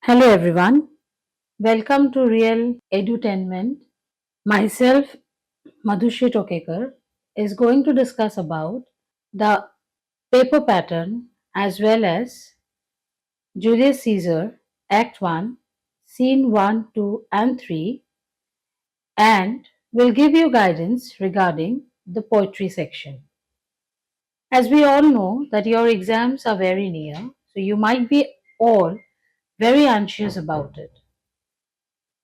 Hello everyone, welcome to Real Edutainment. Myself, Madhushri Tokekar, is going to discuss about the paper pattern as well as Julius Caesar, Act 1, Scene 1, 2 and 3, and will give you guidance regarding the poetry section. As we all know that your exams are very near, so you might be all very anxious about it.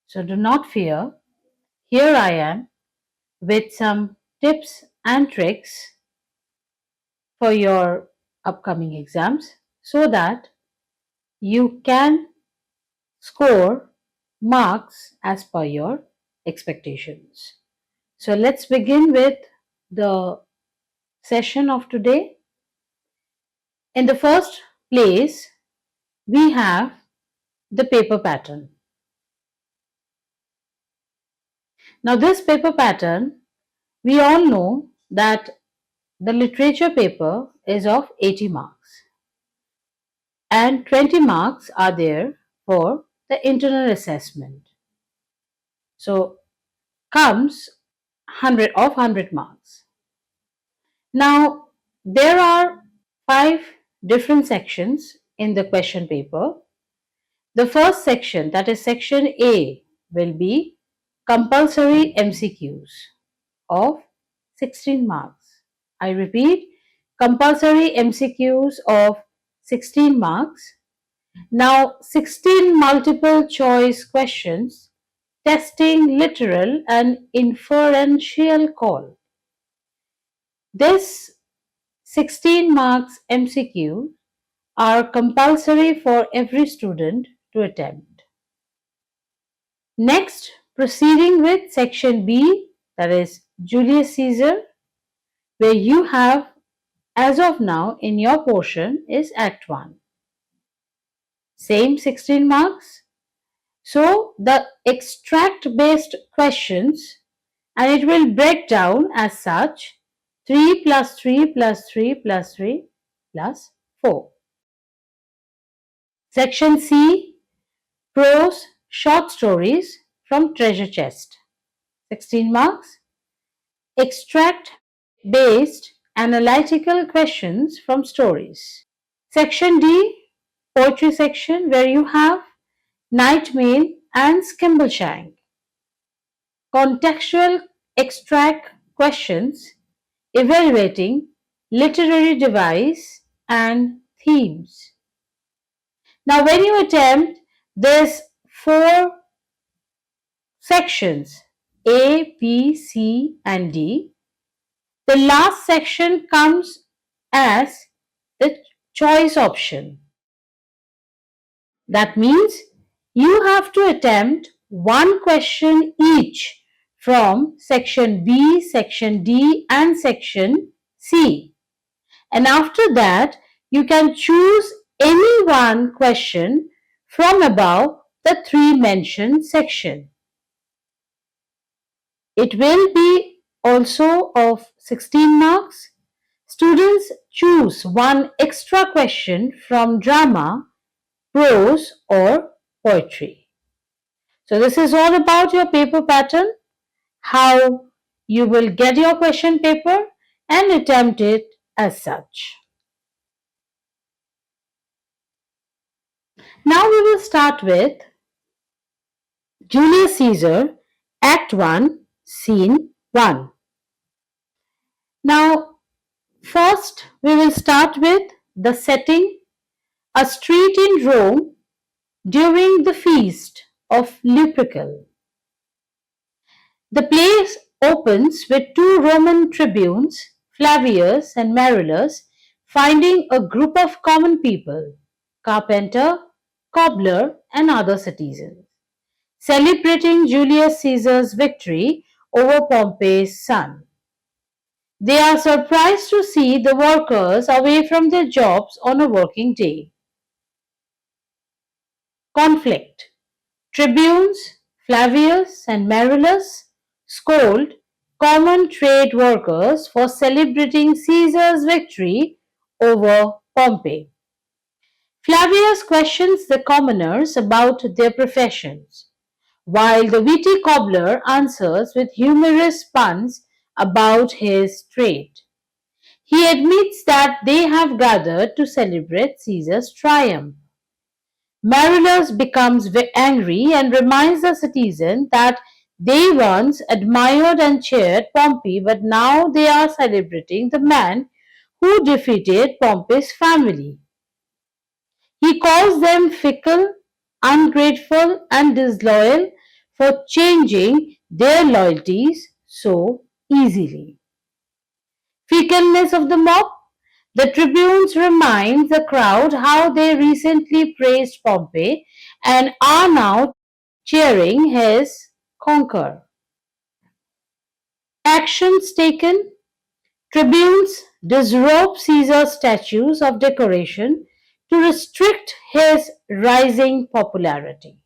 So do not fear. Here I am with some tips and tricks for your upcoming exams so that you can score marks as per your expectations. So let's begin with the session of today. In the first place, we have the paper pattern. Now, this paper pattern, we all know that the literature paper is of 80 marks and 20 marks are there for the internal assessment. So, comes 100 marks. Now, there are 5 different sections in the question paper. The first section, that is section A, will be compulsory MCQs of 16 marks. I repeat, compulsory MCQs of 16 marks. Now, 16 multiple choice questions testing literal and inferential call. This 16 marks MCQ are compulsory for every student to attempt. Next, proceeding with section B, that is Julius Caesar, where you have as of now in your portion is Act 1. Same 16 marks. So the extract based questions, and it will break down as such 3 plus 3 plus 3 plus 3 plus 4. Section C, prose short stories from treasure chest. 16 marks. Extract based analytical questions from stories. Section D, poetry section, where you have Night Mail and Skimbleshanks. Contextual extract questions evaluating literary device and themes. Now, when you attempt this 4 sections A, B, C, and D, the last section comes as the choice option. That means you have to attempt one question each from section B, section D, and section C. And after that, you can choose any one question from above the 3 mentioned section. It will be also of 16 marks. Students choose one extra question from drama, prose, or poetry. So this is all about your paper pattern, how you will get your question paper and attempt it as such. Now we will start with Julius Caesar, Act 1, Scene 1. Now, first we will start with the setting, a street in Rome during the feast of Lupercal. The play opens with 2 Roman tribunes, Flavius and Marullus, finding a group of common people, carpenter, cobbler, and other citizens, celebrating Julius Caesar's victory over Pompey's son. They are surprised to see the workers away from their jobs on a working day. Conflict. Tribunes, Flavius and Marullus scold common trade workers for celebrating Caesar's victory over Pompey. Flavius questions the commoners about their professions, while the witty cobbler answers with humorous puns about his trade. He admits that they have gathered to celebrate Caesar's triumph. Marullus becomes angry and reminds the citizen that they once admired and cheered Pompey, but now they are celebrating the man who defeated Pompey's family. He calls them fickle, ungrateful, and disloyal for changing their loyalties so easily. Fickleness of the mob. The tribunes remind the crowd how they recently praised Pompey and are now cheering his conquer. Actions taken. Tribunes disrobe Caesar's statues of decoration to restrict his rising popularity.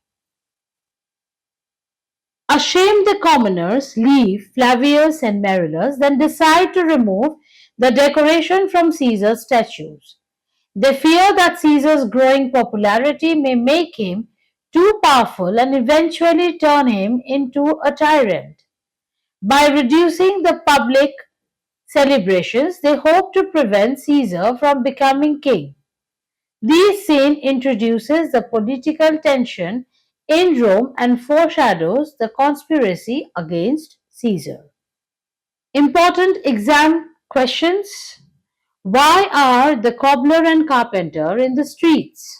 Ashamed, the commoners leave Flavius and Marullus, then decide to remove the decoration from Caesar's statues. They fear that Caesar's growing popularity may make him too powerful and eventually turn him into a tyrant. By reducing the public celebrations, they hope to prevent Caesar from becoming king. This scene introduces the political tension in Rome and foreshadows the conspiracy against Caesar. Important exam questions. Why are the cobbler and carpenter in the streets?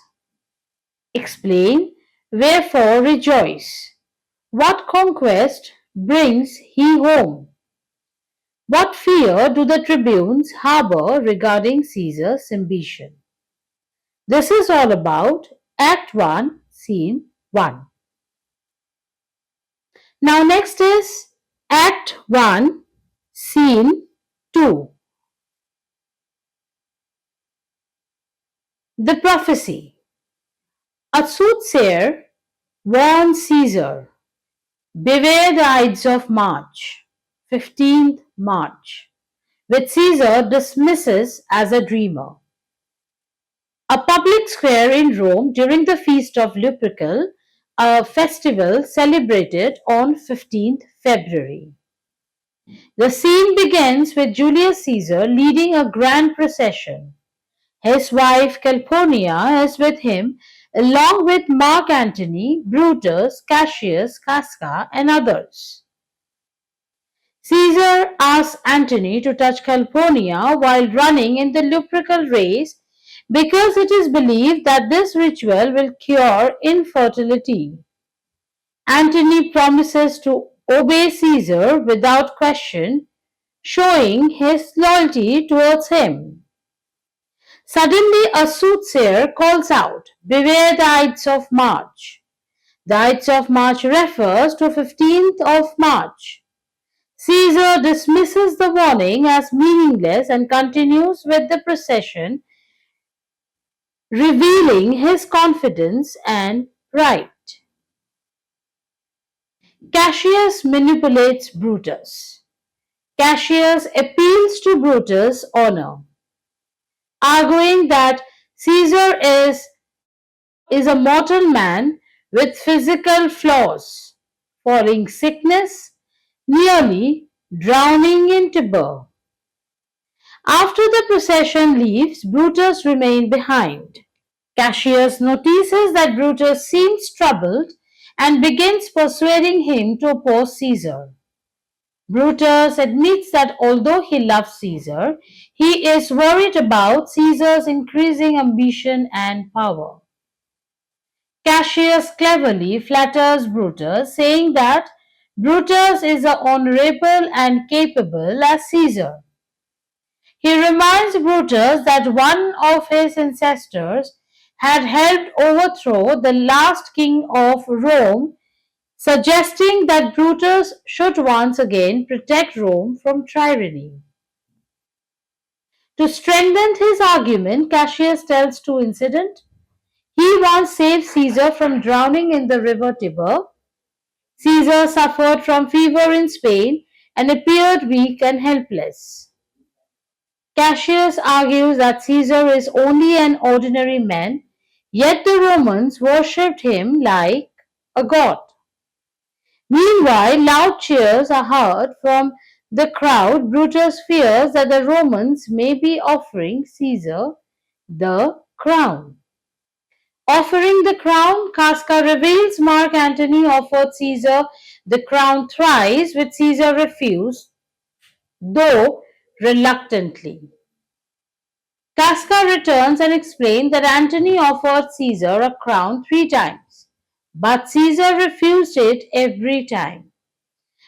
Explain, wherefore rejoice. What conquest brings he home? What fear do the tribunes harbor regarding Caesar's ambition? This is all about Act 1, Scene 1. Now, next is Act 1, Scene 2. The prophecy. A soothsayer warns Caesar, beware the Ides of March, 15th March, which Caesar dismisses as a dreamer. A public square in Rome during the feast of Lupercal, a festival celebrated on 15th February. The scene begins with Julius Caesar leading a grand procession. His wife Calpurnia is with him, along with Mark Antony, Brutus, Cassius, Casca, and others. Caesar asks Antony to touch Calpurnia while running in the Lupercal race because it is believed that this ritual will cure infertility. Antony promises to obey Caesar without question, showing his loyalty towards him. Suddenly, a soothsayer calls out, beware the Ides of March. The Ides of March refers to 15th of March. Caesar dismisses the warning as meaningless and continues with the procession, revealing his confidence and pride. Cassius manipulates Brutus. Cassius appeals to Brutus' honor, arguing that Caesar is a mortal man with physical flaws, falling sickness, nearly drowning in Tiber. After the procession leaves, Brutus remains behind. Cassius notices that Brutus seems troubled and begins persuading him to oppose Caesar. Brutus admits that although he loves Caesar, he is worried about Caesar's increasing ambition and power. Cassius cleverly flatters Brutus, saying that Brutus is as honorable and capable as Caesar. He reminds Brutus that one of his ancestors had helped overthrow the last king of Rome, suggesting that Brutus should once again protect Rome from tyranny. To strengthen his argument, Cassius tells two incidents. He once saved Caesar from drowning in the river Tiber. Caesar suffered from fever in Spain and appeared weak and helpless. Cassius argues that Caesar is only an ordinary man, Yet the Romans worshipped him like a god. Meanwhile, loud cheers are heard from the crowd. Brutus fears that the Romans may be offering Caesar the crown. Offering the crown, Casca reveals Mark Antony offered Caesar the crown thrice, which Caesar refused, though reluctantly. Casca returns and explains that Antony offered Caesar a crown 3 times, but Caesar refused it every time.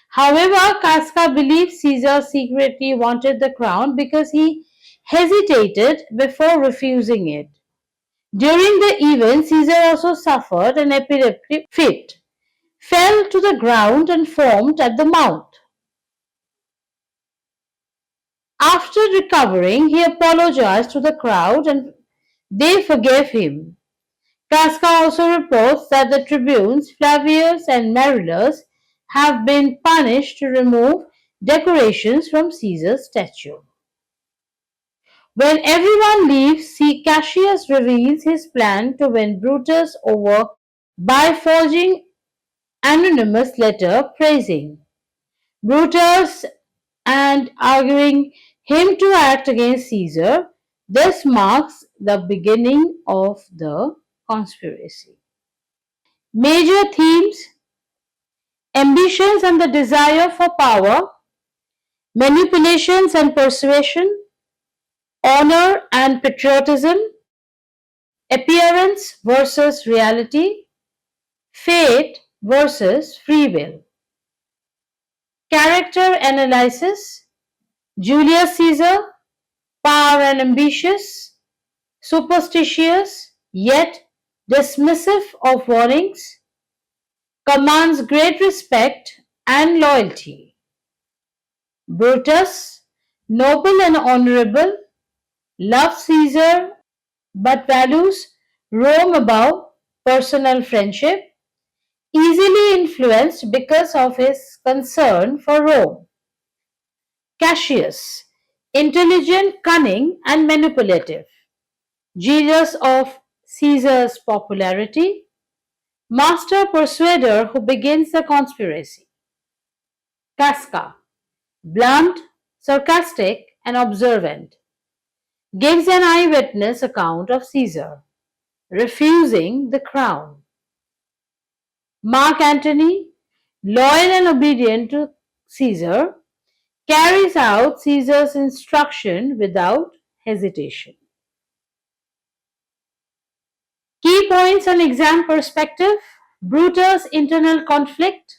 However, Casca believes Caesar secretly wanted the crown because he hesitated before refusing it. During the event, Caesar also suffered an epileptic fit, fell to the ground, and foamed at the mouth. After recovering, he apologized to the crowd and they forgave him. Casca also reports that the tribunes Flavius and Marullus have been punished to remove decorations from Caesar's statue. When everyone leaves, Cassius reveals his plan to win Brutus over by forging anonymous letter praising Brutus and arguing him to act against Caesar. This marks the beginning of the conspiracy. Major themes: ambitions and the desire for power, manipulations and persuasion, honor and patriotism, appearance versus reality, fate versus free will. Character analysis: Julius Caesar, power and ambitious, superstitious yet dismissive of warnings, commands great respect and loyalty. Brutus, noble and honorable, loves Caesar but values Rome above personal friendship, easily influenced because of his concern for Rome. Cassius, intelligent, cunning, and manipulative, jealous of Caesar's popularity, master persuader who begins the conspiracy. Casca, blunt, sarcastic, and observant, gives an eyewitness account of Caesar refusing the crown. Mark Antony, loyal and obedient to Caesar, carries out Caesar's instruction without hesitation. Key points on exam perspective: Brutus' internal conflict,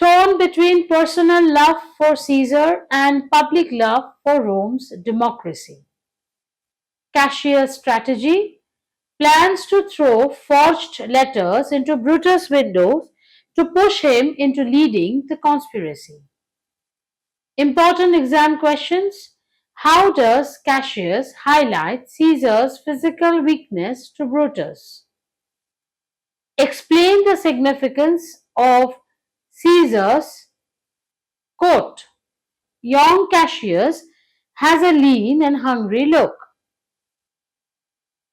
torn between personal love for Caesar and public love for Rome's democracy. Cassius' strategy: plans to throw forged letters into Brutus' windows to push him into leading the conspiracy. Important exam questions: how does Cassius highlight Caesar's physical weakness to Brutus? Explain the significance of Caesar's coat. Young Cassius has a lean and hungry look.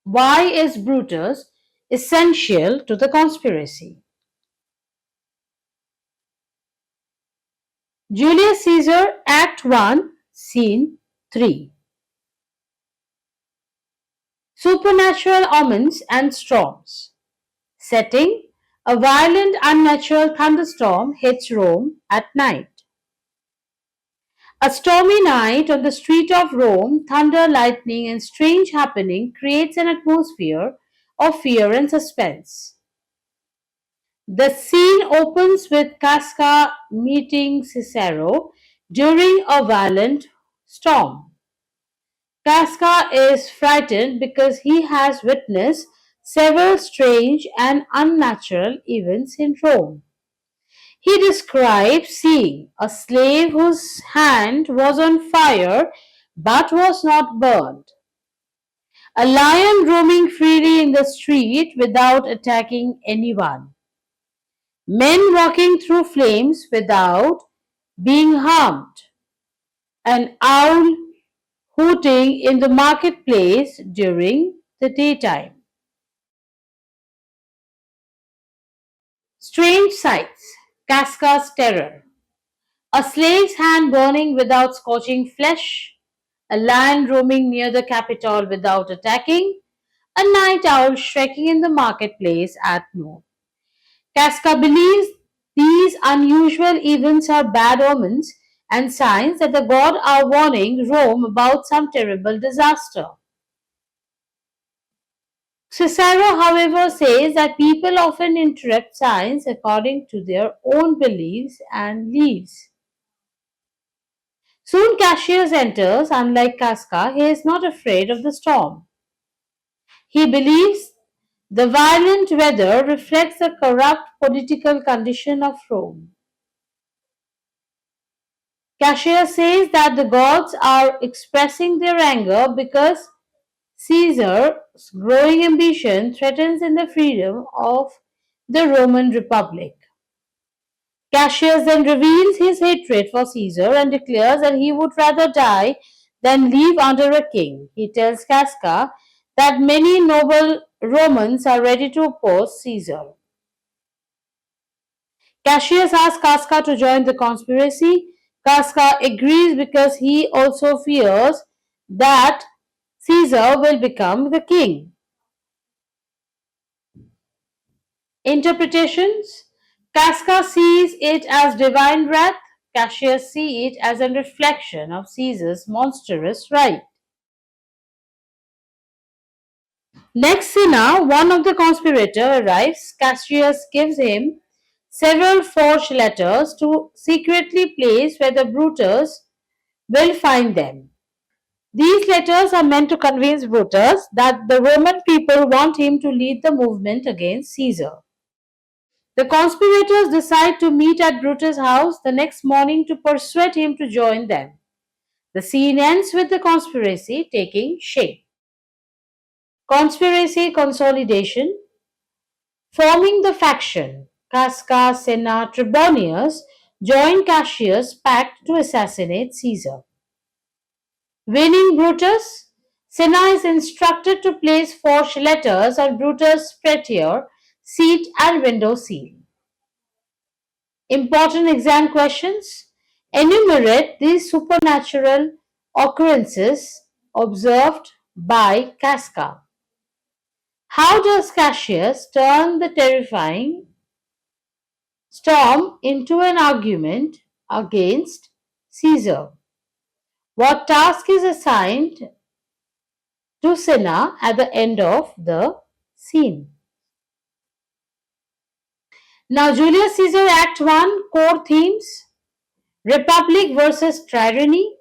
Why is Brutus essential to the conspiracy? Julius Caesar, Act 1, Scene 3. Supernatural omens and storms. Setting: a violent, unnatural thunderstorm hits Rome at night. A stormy night on the street of Rome, thunder, lightning, and strange happening creates an atmosphere of fear and suspense. The scene opens with Casca meeting Cicero during a violent storm. Casca is frightened because he has witnessed several strange and unnatural events in Rome. He describes seeing a slave whose hand was on fire but was not burned, a lion roaming freely in the street without attacking anyone, men walking through flames without being harmed, an owl hooting in the marketplace during the daytime. Strange sights, Casca's terror. A slave's hand burning without scorching flesh, a lion roaming near the Capitol without attacking, a night owl shrieking in the marketplace at noon. Casca believes these unusual events are bad omens and signs that the gods are warning Rome about some terrible disaster. Cicero, however, says that people often interpret signs according to their own beliefs and leaves. Soon Cassius enters. Unlike Casca, he is not afraid of the storm. He believes the violent weather reflects the corrupt political condition of Rome. Cassius says that the gods are expressing their anger because Caesar's growing ambition threatens in the freedom of the Roman Republic. Cassius then reveals his hatred for Caesar and declares that he would rather die than live under a king. He tells Casca that many noble Romans are ready to oppose Caesar. Cassius asks Casca to join the conspiracy. Casca agrees because he also fears that Caesar will become the king. Interpretations: Casca sees it as divine wrath, Cassius sees it as a reflection of Caesar's monstrous right. Next, Cinna, one of the conspirators, arrives. Cassius gives him several forged letters to secretly place where the Brutus will find them. These letters are meant to convince Brutus that the Roman people want him to lead the movement against Caesar. The conspirators decide to meet at Brutus' house the next morning to persuade him to join them. The scene ends with the conspiracy taking shape. Conspiracy consolidation. Forming the faction, Casca, Cinna, Trebonius join Cassius' pact to assassinate Caesar. Winning Brutus, Cinna is instructed to place forged letters on Brutus' praetor, seat and window sill. Important exam questions. Enumerate these supernatural occurrences observed by Casca. How does Cassius turn the terrifying storm into an argument against Caesar? What task is assigned to Cinna at the end of the scene? Now, Julius Caesar Act 1 core themes: Republic versus tyranny,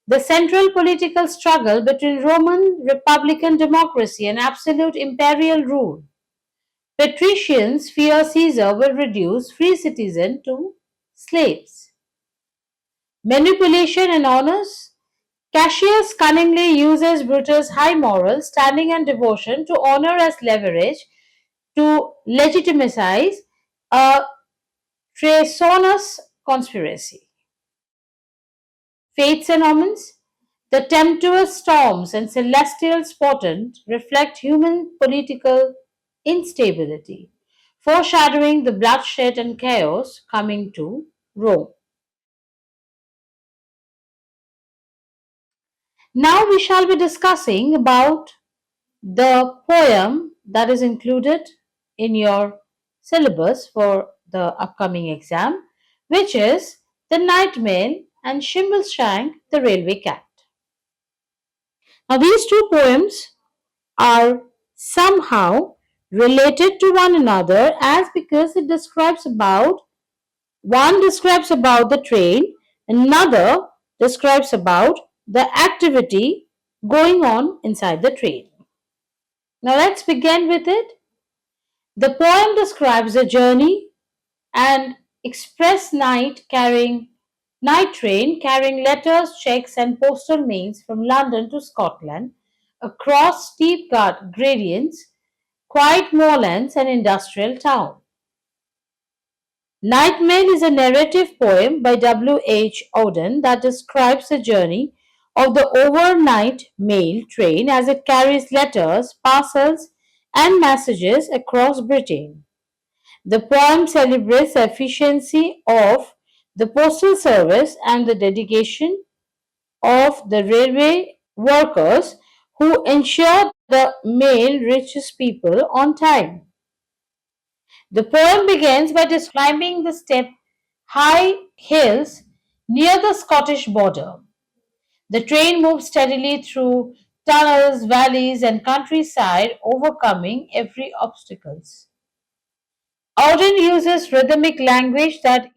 the central political struggle between Roman republican democracy and absolute imperial rule. Patricians fear Caesar will reduce free citizens to slaves. Manipulation and honors. Cassius cunningly uses Brutus' high moral standing and devotion to honor as leverage to legitimize a treasonous conspiracy. Fates and omens. The tempestuous storms and celestial portent reflect human political instability, foreshadowing the bloodshed and chaos coming to Rome. Now we shall be discussing about the poem that is included in your syllabus for the upcoming exam, which is The Night Mail and Skimbleshanks the Railway Cat. Now these two poems are somehow related to one another as because it describes about one describes about the train, another describes about the activity going on inside the train. Now let's begin with it. The poem describes a journey and express night train carrying letters, checks and postal mails from London to Scotland across steep gradients, quiet moorlands and industrial town. Night Mail is a narrative poem by W. H. Auden that describes the journey of the overnight mail train as it carries letters, parcels, and messages across Britain. The poem celebrates the efficiency of the postal service and the dedication of the railway workers who ensure the mail reaches people on time. The poem begins by describing the steep, high hills near the Scottish border. The train moves steadily through tunnels, valleys, and countryside, overcoming every obstacle. Auden uses rhythmic language that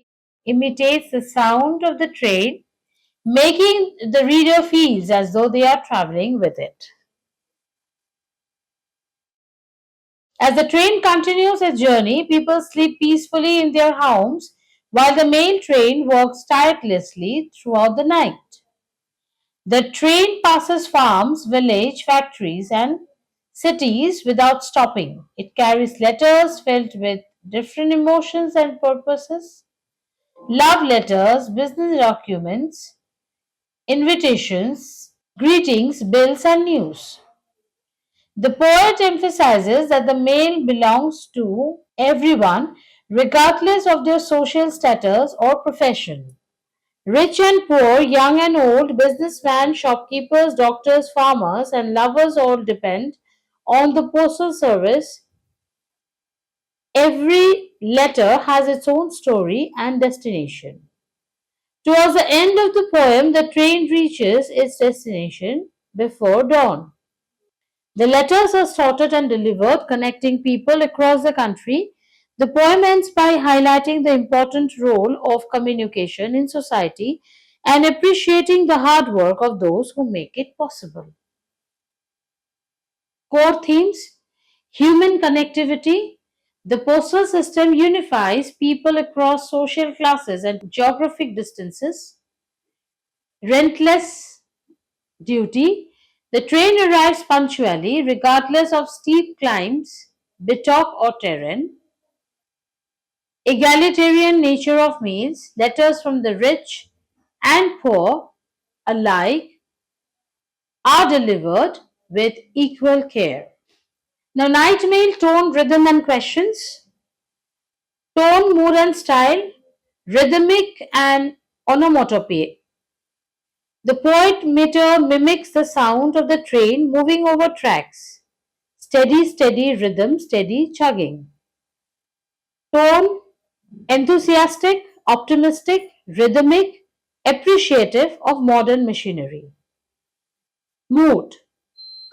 imitates the sound of the train, making the reader feel as though they are traveling with it. As the train continues its journey, people sleep peacefully in their homes while the mail train works tirelessly throughout the night. The train passes farms, villages, factories, and cities without stopping. It carries letters filled with different emotions and purposes: love letters, business documents, invitations, greetings, bills, and news. The poet emphasizes that the mail belongs to everyone, regardless of their social status or profession. Rich and poor, young and old, businessmen, shopkeepers, doctors, farmers, and lovers all depend on the postal service. Every letter has its own story and destination. Towards the end of the poem, the train reaches its destination before dawn. The letters are sorted and delivered, connecting people across the country. The poem ends by highlighting the important role of communication in society and appreciating the hard work of those who make it possible. Core themes: human connectivity. The postal system unifies people across social classes and geographic distances. Relentless duty. The train arrives punctually, regardless of steep climbs, bitock, or terrain. Egalitarian nature of meals, letters from the rich and poor alike are delivered with equal care. Now, night mail: tone, rhythm, and questions. Tone, mood, and style, rhythmic and onomatopoeia. The poet meter mimics the sound of the train moving over tracks. Steady, steady rhythm, steady chugging. Tone: enthusiastic, optimistic, rhythmic, appreciative of modern machinery. Mood: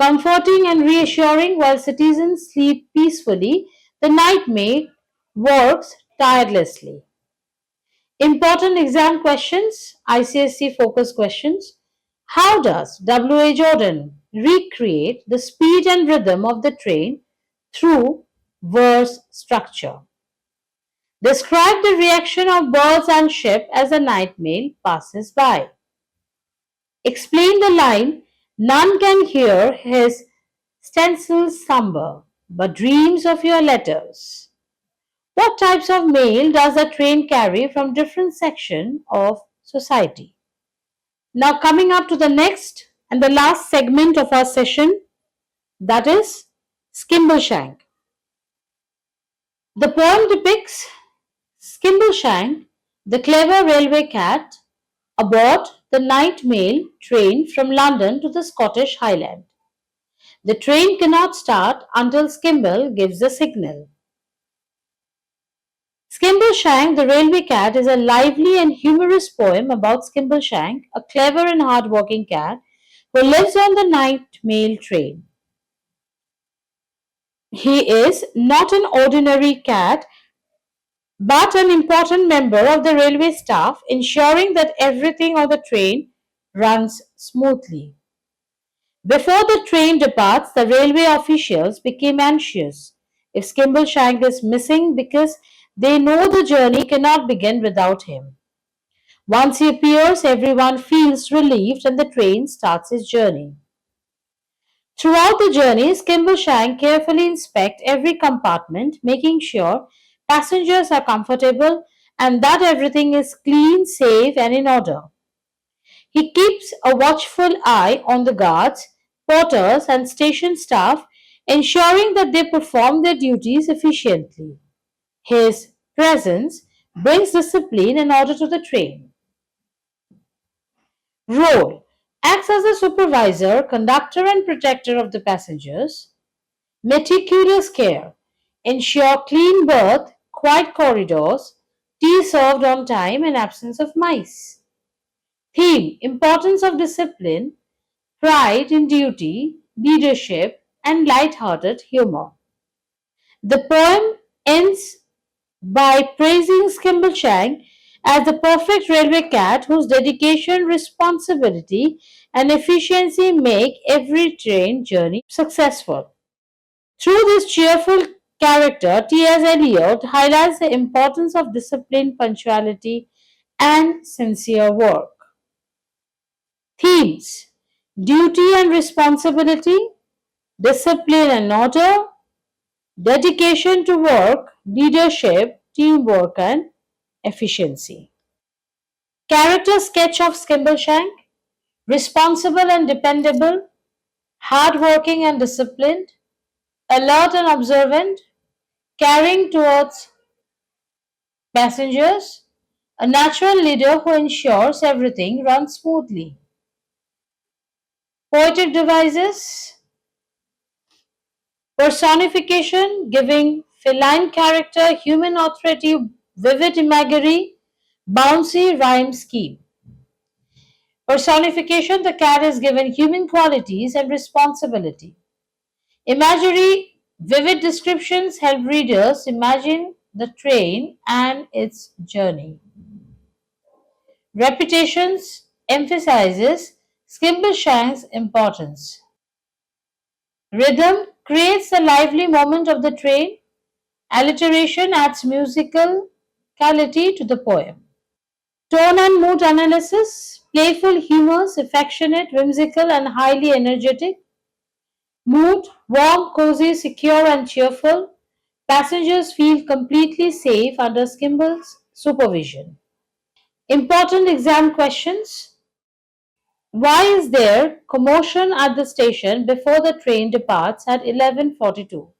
comforting and reassuring while citizens sleep peacefully, the night maid works tirelessly. Important exam questions, ICSE focus questions. How does W.A. Jordan recreate the speed and rhythm of the train through verse structure? Describe the reaction of birds and ship as the night mail passes by. Explain the line, none can hear his stencil slumber, but dreams of your letters. What types of mail does a train carry from different sections of society? Now, coming up to the next and the last segment of our session, that is Skimbleshank. The poem depicts Skimbleshank, the clever railway cat, aboard the night mail train from London to the Scottish Highland. The train cannot start until Skimble gives the signal. Skimbleshank, the railway cat, is a lively and humorous poem about Skimbleshank, a clever and hard-working cat who lives on the night mail train. He is not an ordinary cat but an important member of the railway staff, ensuring that everything on the train runs smoothly. Before the train departs, the railway officials became anxious if Skimbleshank is missing because they know the journey cannot begin without him. Once he appears, everyone feels relieved and the train starts its journey. Throughout the journey, Skimbleshank carefully inspects every compartment, making sure passengers are comfortable and that everything is clean, safe, and in order. He keeps a watchful eye on the guards, porters, and station staff, ensuring that they perform their duties efficiently. His presence brings discipline and order to the train. Role: acts as a supervisor, conductor, and protector of the passengers. Meticulous care: ensure clean berth, quiet corridors, tea served on time, and absence of mice. Theme: importance of discipline, pride in duty, leadership, and light-hearted humor. The poem ends by praising Skimbleshanks as the perfect railway cat whose dedication, responsibility, and efficiency make every train journey successful. Through this cheerful character, T.S. Eliot highlights the importance of discipline, punctuality, and sincere work. Themes: duty and responsibility, discipline and order, dedication to work, leadership, teamwork, and efficiency. Character sketch of Skimbleshank: responsible and dependable, hardworking and disciplined, alert and observant, caring towards passengers, a natural leader who ensures everything runs smoothly. Poetic devices: personification, giving feline character, human authority, vivid imagery, bouncy rhyme scheme. Personification: the cat is given human qualities and responsibility. Imagery: vivid descriptions help readers imagine the train and its journey. Repetitions emphasizes Skimbleshank's importance. Rhythm creates the lively moment of the train. Alliteration adds musicality to the poem. Tone and mood analysis: playful, humorous, affectionate, whimsical, and highly energetic. Mood: warm, cozy, secure, and cheerful. Passengers feel completely safe under Skimble's supervision. Important exam questions: why is there commotion at the station before the train departs at 11:42?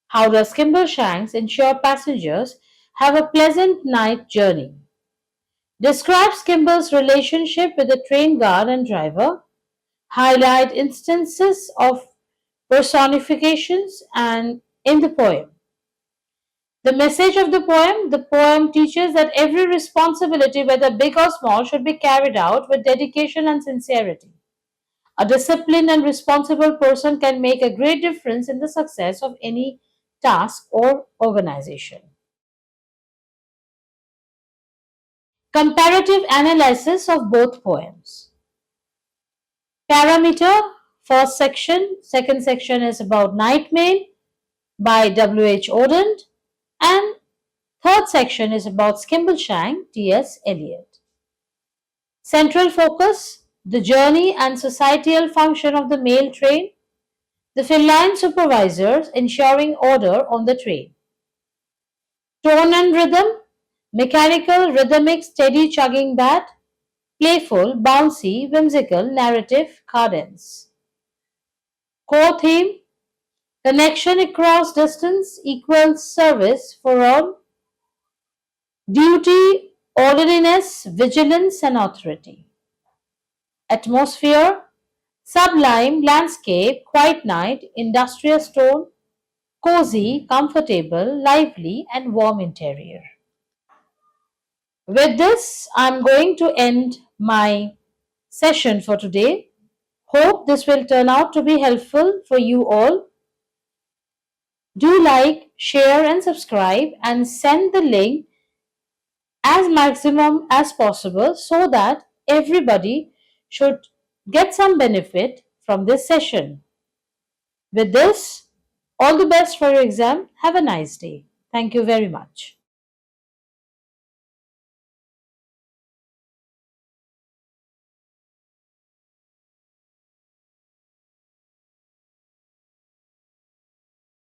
How does Skimbleshanks ensure passengers have a pleasant night journey? Describe Skimble's relationship with the train guard and driver. Highlight instances of personifications and in the poem. The message of the poem teaches that every responsibility, whether big or small, should be carried out with dedication and sincerity. A disciplined and responsible person can make a great difference in the success of any task or organization. Comparative analysis of both poems. Parameter: first section, second section is about Night Mail by W.H. Auden, and third section is about Skimbleshank, T.S. Eliot. Central focus: the journey and societal function of the mail train, the feline supervisors ensuring order on the train. Tone and rhythm: mechanical, rhythmic, steady chugging bat, playful, bouncy, whimsical, narrative cadence. Core theme: connection across distance equals service for all, duty, orderliness, vigilance, and authority. Atmosphere: sublime landscape, quiet night, industrious tone, cozy, comfortable, lively, and warm interior. With this, I'm going to end my session for today. Hope this will turn out to be helpful for you all. Do like, share, and subscribe, and send the link as maximum as possible so that everybody should get some benefit from this session. With this, all the best for your exam. Have a nice day. Thank you very much.